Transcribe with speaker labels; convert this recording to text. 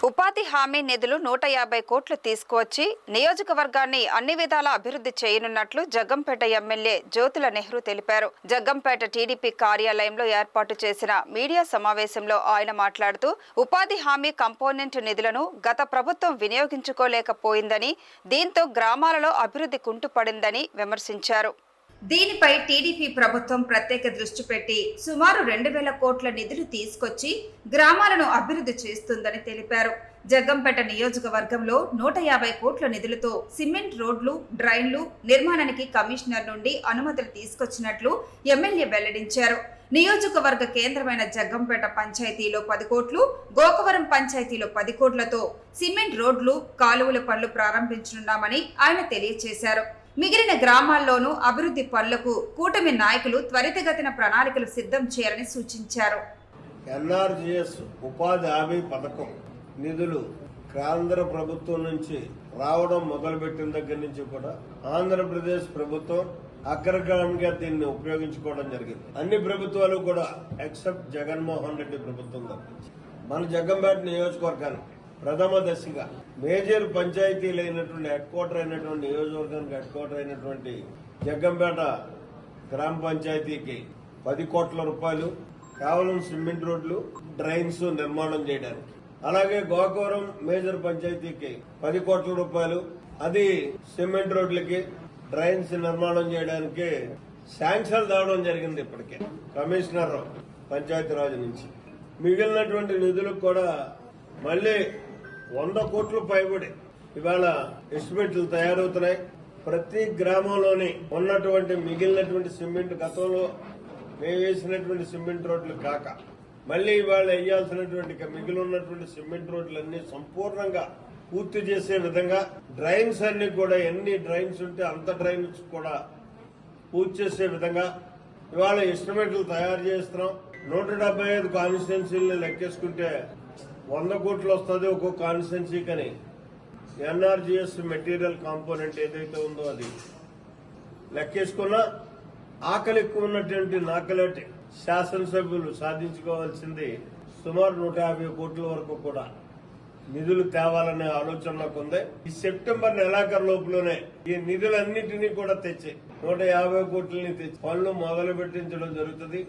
Speaker 1: ఉపాధి హామీ నిధులు 150 కోట్లు తీసుకువచ్చి నియోజకవర్గాన్ని అన్ని విధాలా అభివృద్ధి చేయనున్నట్లు జగ్గంపేట ఎమ్మెల్యే జ్యోతుల నెహ్రూ తెలిపారు. జగ్గంపేట టీడీపీ కార్యాలయంలో ఏర్పాటు చేసిన మీడియా సమావేశంలో ఆయన మాట్లాడుతూ ఉపాధి హామీ కంపోనెంట్ నిధులను గత ప్రభుత్వం వినియోగించుకోలేకపోయిందని, దీంతో గ్రామాలలో అభివృద్ధి కుంటుపడిందని విమర్శించారు. దీనిపై టీడీపీ ప్రభుత్వం ప్రత్యేక దృష్టి పెట్టి సుమారు 2,000 కోట్ల నిధులు తీసుకొచ్చి గ్రామాలను అభివృద్ధి చేస్తుందని తెలిపారు. జగ్గంపేట నియోజకవర్గంలో 150 కోట్ల నిధులతో సిమెంట్ రోడ్లు, డ్రైన్లు నిర్మాణానికి కమిషనర్ నుండి అనుమతులు తీసుకొచ్చినట్లు ఎమ్మెల్యే వెల్లడించారు. నియోజకవర్గ కేంద్రమైన జగ్గంపేట పంచాయతీలో 10 కోట్లు, గోకవరం పంచాయతీలో 10 కోట్లతో సిమెంట్ రోడ్లు, కాలువల పనులు ప్రారంభించనున్నామని ఆయన తెలియజేశారు. మిగిలిన గ్రామాల్లోనూ అభివృద్ధి పనులకు కూటమి నాయకులు త్వరితగతిన ప్రణాళికలు సిద్ధం చేయాలని సూచించారు.
Speaker 2: ఎన్ఆర్జీఎస్ ఉపాధి హామీ పథకం నిధులు కేంద్ర ప్రభుత్వం నుంచి రావడం మొదలుపెట్టిన దగ్గర నుంచి కూడా ఆంధ్రప్రదేశ్ ప్రభుత్వం అగ్రగామిగా దీన్ని ఉపయోగించుకోవడం జరిగింది. అన్ని ప్రభుత్వాలు కూడా ఎక్సెప్ట్ జగన్మోహన్ రెడ్డి ప్రభుత్వం తప్పించి మన జగ్గంపేట నియోజకవర్గానికి ప్రథమ దశగా మేజర్ పంచాయతీలు అయినటువంటి హెడ్ క్వార్టర్ అయినటువంటి నియోజకవర్గానికి హెడ్ క్వార్టర్ అయినటువంటి జగ్గంపేట గ్రామ పంచాయతీకి 10 కోట్ల రూపాయలు కేవలం సిమెంట్ రోడ్లు, డ్రైన్స్ నిర్మాణం చేయడానికి, అలాగే గోకవరం మేజర్ పంచాయతీకి 10 కోట్ల రూపాయలు, అది సిమెంట్ రోడ్లకి, డ్రైన్స్ నిర్మాణం చేయడానికి శాంక్షన్ రావడం జరిగింది ఇప్పటికే కమిషనర్ పంచాయతీరాజ్ నుంచి. మిగిలినటువంటి నిధులకు కూడా మళ్లీ 100 కోట్లు పైబడి ఇవాళ ఎస్టిమేట్లు తయారవుతున్నాయి. ప్రతి గ్రామంలోని ఉన్నటువంటి మిగిలినటువంటి సిమెంట్, గతంలో మేము వేసినటువంటి సిమెంట్ రోడ్లు కాక మళ్లీ ఇవాళ వేయాల్సినటువంటి మిగిలి ఉన్నటువంటి సిమెంట్ రోడ్లన్నీ సంపూర్ణంగా పూర్తి చేసే విధంగా, డ్రైన్స్ అన్ని కూడా ఎన్ని డ్రైన్స్ ఉంటే అంత డ్రైన్స్ కూడా పూర్తి చేసే విధంగా ఇవాళ ఎస్టిమేట్లు తయారు చేస్తున్నాం. 175 కాన్స్టిట్యున్సీలను లెక్కేసుకుంటే 100 కోట్లు వస్తుంది ఒక్కొక్క కాన్స్టిట్యున్సీ. కానీ ఎన్ఆర్జీఎస్ మెటీరియల్ కాంపోనెంట్ ఏదైతే ఉందో అది లెక్కేసుకున్నా ఆకలి ఎక్కువ ఉన్నటువంటి నాకలేటి శాసనసభ్యులు సాధించుకోవాల్సింది సుమారు 150 కోట్ల వరకు కూడా నిధులు తేవాలనే ఆలోచన నాకు ఉంది. ఈ సెప్టెంబర్ నెలాఖరు లోపులోనే ఈ నిధులన్నింటినీ కూడా తెచ్చి 150 కోట్లని తెచ్చి పనులు మొదలు పెట్టించడం జరుగుతుంది.